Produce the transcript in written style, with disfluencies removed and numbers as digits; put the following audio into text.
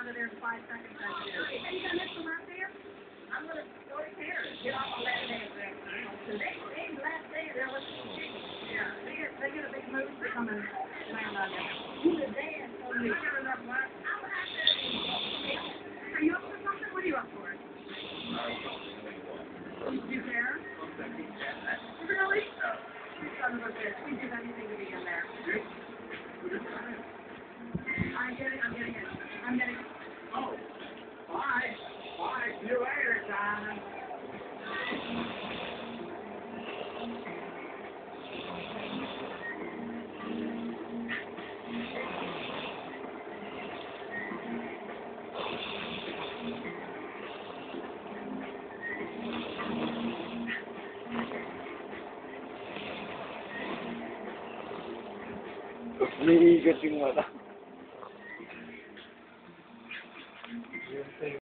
out of there in 5 seconds. Hey, you gonna miss the last dance? I'm gonna go to Paris. Get off the last dance there. So they last day there was yeah. They get a big move to come and land on you. You the dance on me. Are you up for something? What are you up for? You care? Really? Son of a bitch. We do anything to be in there. I'm getting it. Oh, bye. Bye. See you later, Simon. Umiigat yung mata.